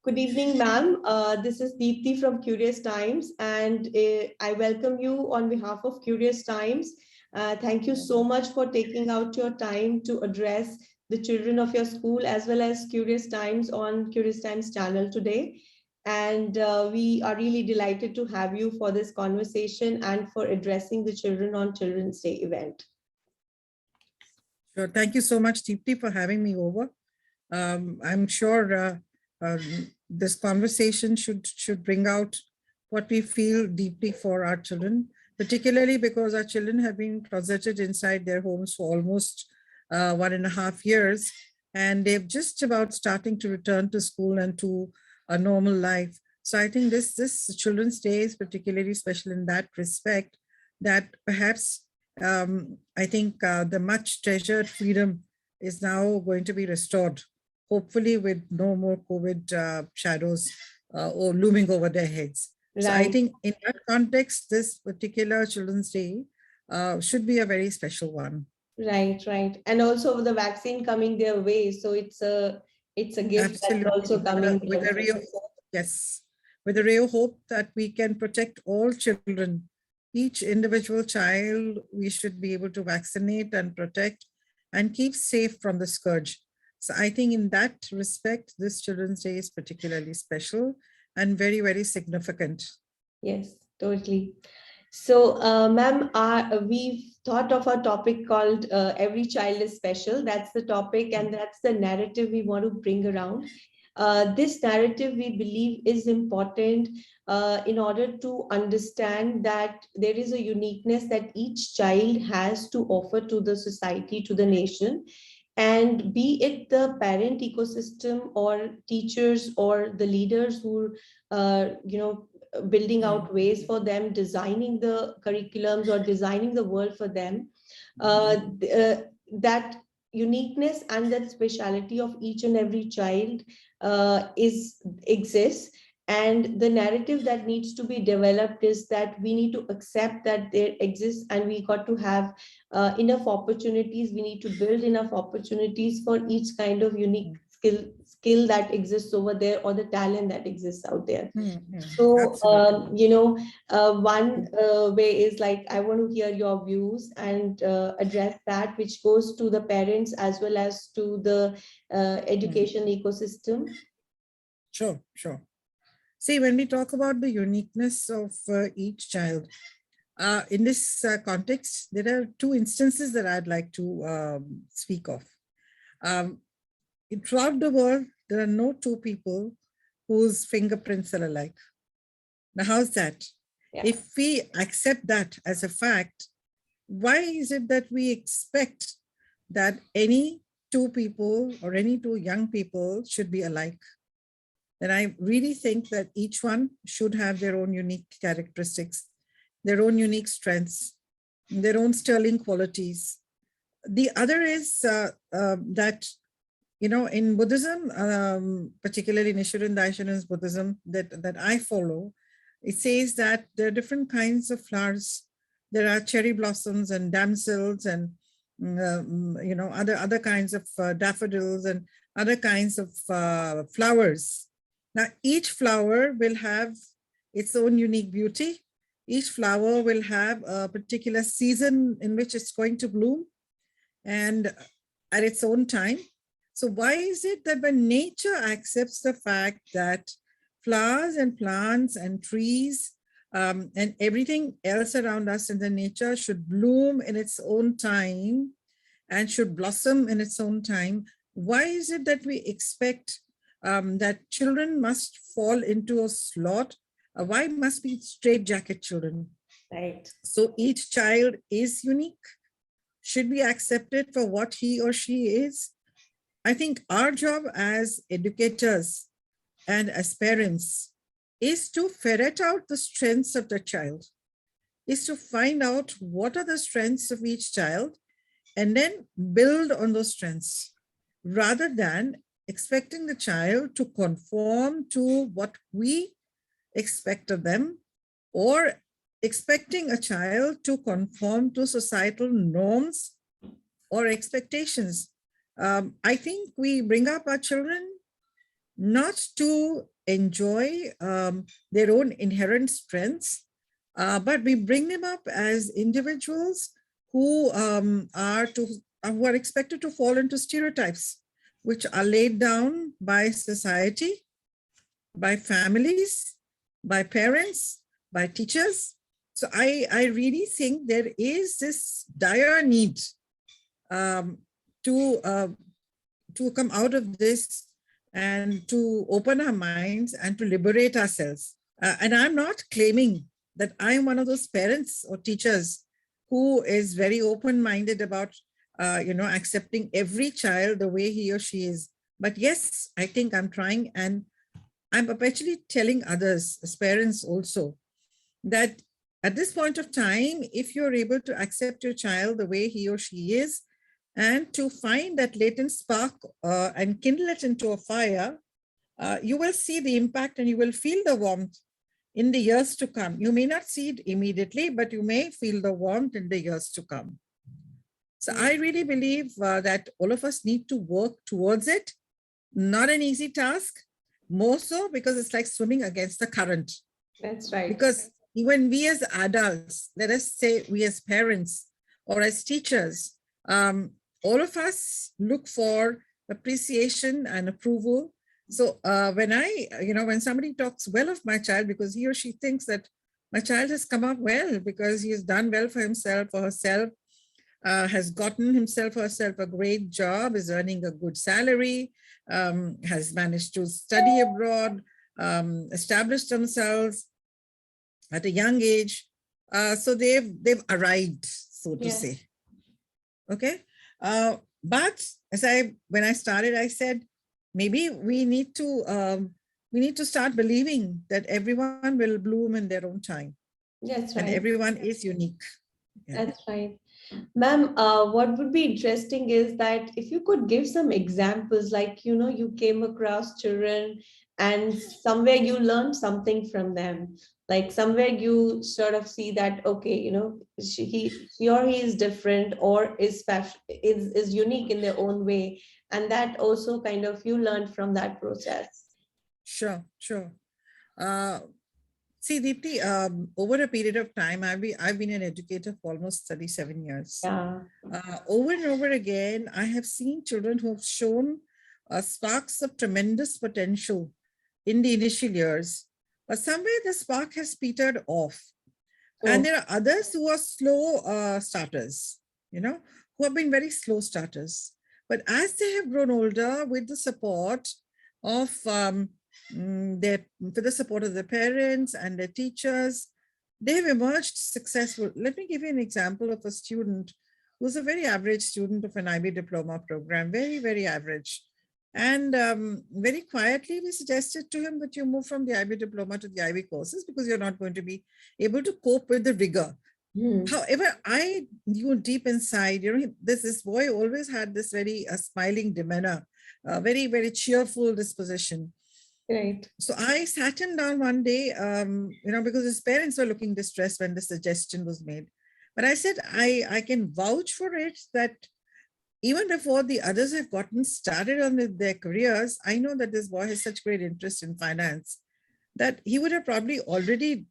Good evening, ma'am. This is Deepthi from Curious Times, and I welcome you on behalf of Curious Times. Thank you so much for taking out your time to address the children of your school as well as Curious Times on Curious Times channel today. And we are really delighted to have you for this conversation and for addressing the children on Children's Day event. Sure. Thank you so much, Deepthi, for having me over. I'm sure this conversation should bring out what we feel deeply for our children, particularly because our children have been closeted inside their homes for almost 1.5 years, and they're just about starting to return to school and to a normal life. So I think this Children's Day is particularly special in that respect, that perhaps I think the much treasured freedom is now going to be restored, hopefully with no more COVID shadows or looming over their heads. Right. So I think in that context, this particular Children's Day should be a very special one. Right. And also the vaccine coming their way. So it's a gift. Absolutely. That's also coming. With a ray of hope, yes. With a ray of hope that we can protect all children. Each individual child, we should be able to vaccinate and protect and keep safe from the scourge. So I think in that respect, this Children's Day is particularly special and very, very significant. Yes, totally. So, ma'am, we've thought of a topic called Every Child is Special. That's the topic, and that's the narrative we want to bring around. This narrative, we believe, is important in order to understand that there is a uniqueness that each child has to offer to the society, to the nation. And be it the parent ecosystem or teachers or the leaders who, building out ways for them, designing the curriculums or designing the world for them, that uniqueness and that speciality of each and every child exists. And the narrative that needs to be developed is that we need to accept that there exists, and we got to have enough opportunities. We need to build enough opportunities for each kind of unique skill that exists over there, or the talent that exists out there. So, one way is like, I want to hear your views and address that, which goes to the parents as well as to the education ecosystem. Sure. See, when we talk about the uniqueness of each child, in this context, there are two instances that I'd like to speak of. Throughout the world, there are no two people whose fingerprints are alike. Now, how's that? Yeah. If we accept that as a fact, why is it that we expect that any two people or any two young people should be alike? And I really think that each one should have their own unique characteristics, their own unique strengths, their own sterling qualities. The other is that, in Buddhism, particularly Nichiren Daishonin's Buddhism that I follow, it says that there are different kinds of flowers. There are cherry blossoms and damsels and, other kinds of daffodils and other kinds of flowers. Now, each flower will have its own unique beauty. Each flower will have a particular season in which it's going to bloom and at its own time. So why is it that when nature accepts the fact that flowers and plants and trees and everything else around us in the nature should bloom in its own time and should blossom in its own time, why is it that we expect that children must fall into a slot? Why must be straitjacket children? Right. So each child is unique, should be accepted for what he or she is. I think our job as educators and as parents is to ferret out the strengths of the child, is to find out what are the strengths of each child and then build on those strengths, rather than expecting the child to conform to what we expect of them, or expecting a child to conform to societal norms or expectations. I think we bring up our children not to enjoy their own inherent strengths, but we bring them up as individuals who who are expected to fall into stereotypes, which are laid down by society, by families, by parents, by teachers. So I really think there is this dire need um, to to come out of this and to open our minds and to liberate ourselves. And I'm not claiming that I'm one of those parents or teachers who is very open-minded about, accepting every child the way he or she is. But yes, I think I'm trying, and I'm perpetually telling others, as parents also, that at this point of time, if you're able to accept your child the way he or she is, and to find that latent spark and kindle it into a fire, you will see the impact and you will feel the warmth in the years to come. You may not see it immediately, but you may feel the warmth in the years to come. So I really believe that all of us need to work towards it. Not an easy task, more so because it's like swimming against the current. That's right. Because even we as adults, let us say we as parents or as teachers, all of us look for appreciation and approval. So when somebody talks well of my child because he or she thinks that my child has come up well because he has done well for himself or herself, has gotten himself or herself a great job, is earning a good salary, has managed to study abroad, established themselves at a young age. So they've arrived, so to say. Okay. But when I started, I said, maybe we need to start believing that everyone will bloom in their own time. That's right. And everyone is unique. Yeah. That's right. Ma'am, what would be interesting is that if you could give some examples, like, you came across children and somewhere you learned something from them, like somewhere you sort of see that, okay, she or he is different or is special, is unique in their own way. And that also kind of you learned from that process. Sure. See, Deepti, over a period of time, I've been an educator for almost 37 years. Yeah. Over and over again, I have seen children who have shown sparks of tremendous potential in the initial years, but somewhere the spark has petered off. And there are others who are slow starters, who have been very slow starters. But as they have grown older, with the support of with the support of their parents and their teachers, they have emerged successful. Let me give you an example of a student who's a very average student of an IB diploma program, very, very average. And very quietly, we suggested to him that you move from the IB diploma to the IB courses because you're not going to be able to cope with the rigor. However, I knew deep inside, this boy always had this very smiling demeanor, very, very cheerful disposition. Right. So I sat him down one day, because his parents were looking distressed when the suggestion was made. But I said, I can vouch for it that even before the others have gotten started on their careers, I know that this boy has such great interest in finance that he would have probably already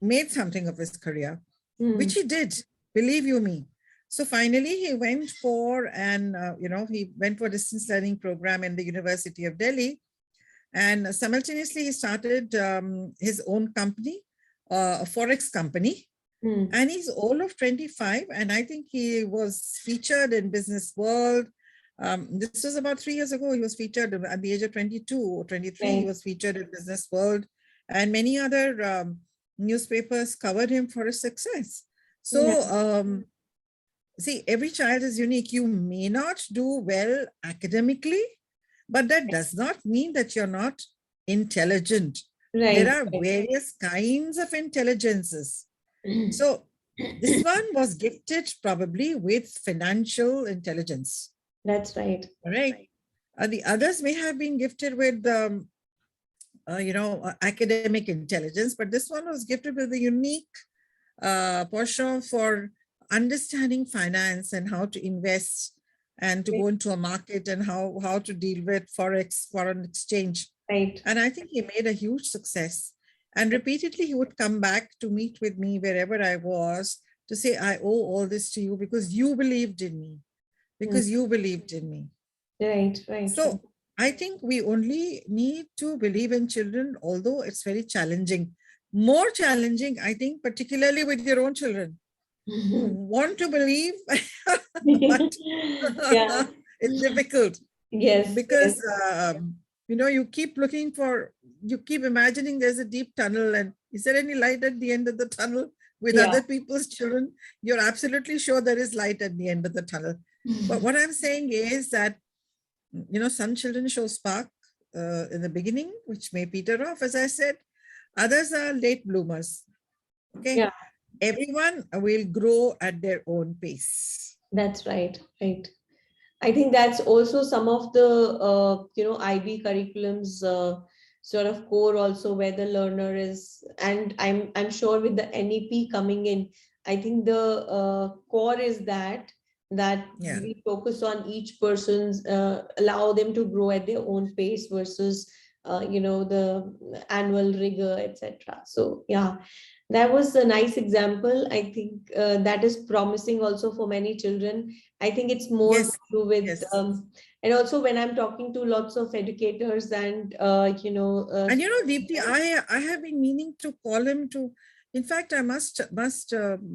made something of his career, which he did, believe you me. So finally, he went for a distance learning program in the University of Delhi. And simultaneously, he started his own company, a Forex company. And he's all of 25. And I think he was featured in Business World. This was about 3 years ago. He was featured at the age of 22 or 23. He was featured in Business World. And many other newspapers covered him for his success. So, see, every child is unique. You may not do well academically, but that does not mean that you're not intelligent. Right. There are various kinds of intelligences. So this one was gifted probably with financial intelligence. That's right. Right. The others may have been gifted with, academic intelligence, but this one was gifted with a unique penchant for understanding finance and how to invest and to go into a market and how to deal with Forex, foreign exchange. Right. And I think he made a huge success. And repeatedly, he would come back to meet with me wherever I was to say, I owe all this to you because you believed in me, Mm. because you believed in me. Right, right, right. So I think we only need to believe in children, although it's very challenging. More challenging, I think, particularly with your own children. You want to believe, but Yeah. it's difficult Yes, yes. because you keep looking for, you keep imagining there's a deep tunnel, and is there any light at the end of the tunnel? With Yeah. other people's children, you're absolutely sure there is light at the end of the tunnel. But what I'm saying is that, some children show spark in the beginning, which may peter off, as I said. Others are late bloomers. Okay. Yeah, Everyone will grow at their own pace. that's right, right. I think that's also some of the IB curriculums sort of core also, where the learner is, and I'm sure with the NEP coming in, I think the core is that Yeah. we focus on each person's, allow them to grow at their own pace versus the annual rigor, etc. So yeah, that was a nice example. I think that is promising also for many children. I think it's more to Yes. do with, Yes. and also when I'm talking to lots of educators and, And Deepti, I have been meaning to call him to. In fact, I must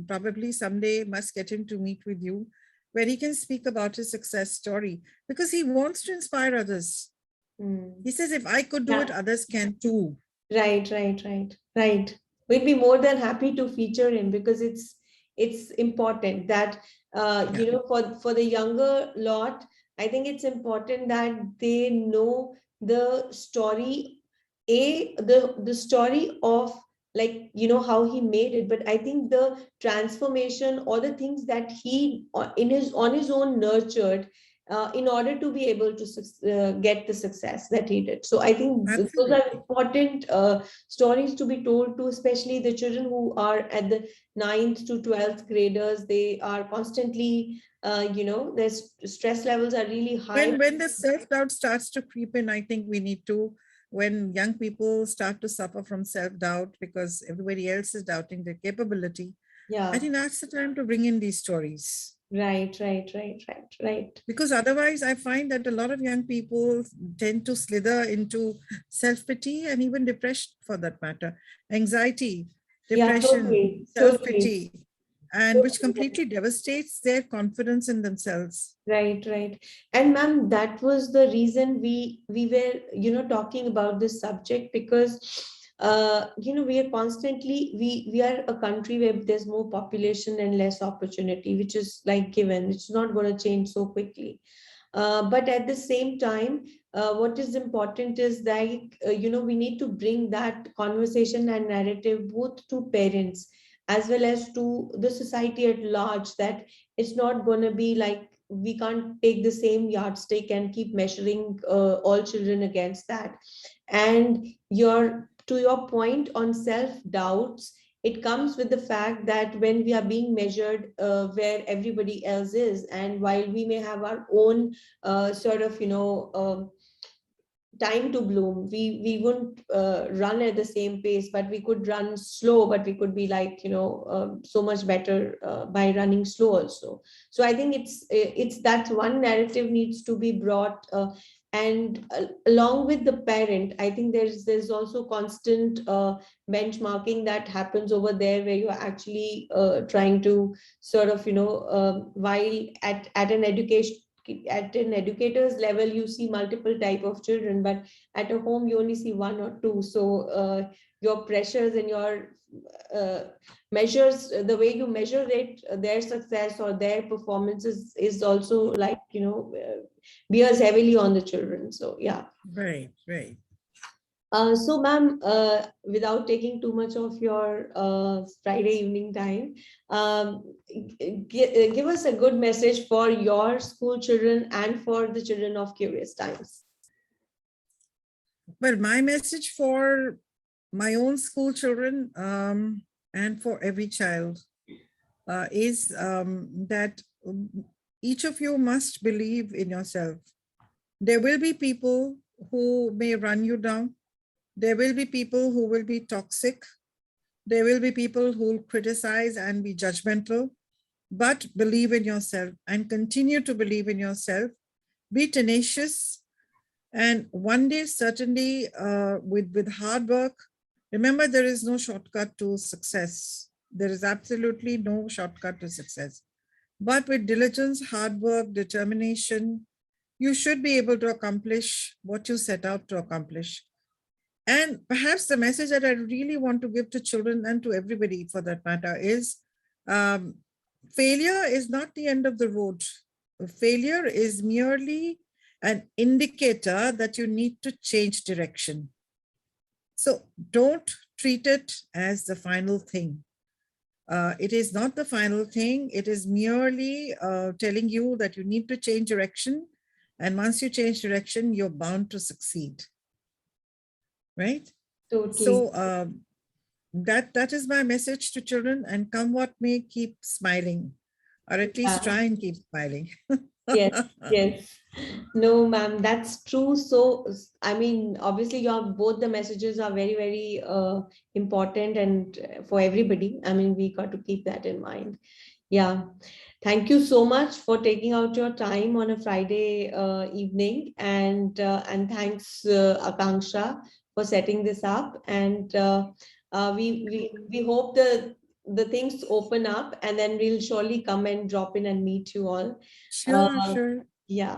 probably someday must get him to meet with you, where he can speak about his success story, because he wants to inspire others. Hmm. He says, if I could do Yeah, it, others can too. right, right, right, right. We'd be more than happy to feature him because it's important that Yeah, for the younger lot, I think it's important that they know the story, the story of, like, how he made it. But I think the transformation or the things that he in his on his own nurtured in order to be able to get the success that he did. So I think those are absolutely. important stories to be told to, especially the children who are at the ninth to 12th graders. They are constantly, their stress levels are really high. When the self-doubt starts to creep in, I think we need to, when young people start to suffer from self-doubt because everybody else is doubting their capability, I Yeah, think that's the time to bring in these stories. right, right, right, right, right. Because otherwise, I find that a lot of young people tend to slither into self-pity and even depression, for that matter, anxiety, Yeah, depression, totally, totally, self-pity, and which totally. completely devastates their confidence in themselves. Right, right. And ma'am, that was the reason we were, talking about this subject, because we are constantly, we are a country where there's more population and less opportunity, which is like given. It's not going to change so quickly. But at the same time, what is important is that, we need to bring that conversation and narrative both to parents as well as to the society at large, that it's not going to be like we can't take the same yardstick and keep measuring all children against that. And to your point on self doubts, it comes with the fact that when we are being measured where everybody else is, and while we may have our own sort of time to bloom, we wouldn't run at the same pace, but we could run slow, but we could be like, so much better by running slow also. So I think it's that one narrative needs to be brought, and along with the parent, I think there's also constant benchmarking that happens over there, where you're actually trying to sort of, while at an education, at an educator's level you see multiple type of children, but at a home you only see one or two. So your pressures and your uh, measures, the way you measure it, their success or their performances is also like, bears heavily on the children. So yeah. Right, right. So, ma'am, without taking too much of your Friday evening time, give us a good message for your school children and for the children of Curious Times. Well, my message for my own school children, and for every child, is that each of you must believe in yourself. There will be people who may run you down. There will be people who will be toxic. There will be people who will criticize and be judgmental, but believe in yourself and continue to believe in yourself. Be tenacious. And one day, certainly, with hard work, remember, there is no shortcut to success. There is absolutely no shortcut to success. But with diligence, hard work, determination, you should be able to accomplish what you set out to accomplish. And perhaps the message that I really want to give to children and to everybody for that matter is failure is not the end of the road. Failure is merely an indicator that you need to change direction. So don't treat it as the final thing. It is not the final thing. It is merely telling you that you need to change direction. And once you change direction, you're bound to succeed. Right? Totally. So that is my message to children, and come what may, keep smiling, or at least try and keep smiling. Yes, yes. No, ma'am, that's true. So, I mean, obviously, both the messages are very, very important and for everybody. I mean, we got to keep that in mind. Yeah. Thank you so much for taking out your time on a Friday evening, and thanks, Akanksha, for setting this up. And we hope the things open up, and then we'll surely come and drop in and meet you all. Sure, sure. Yeah.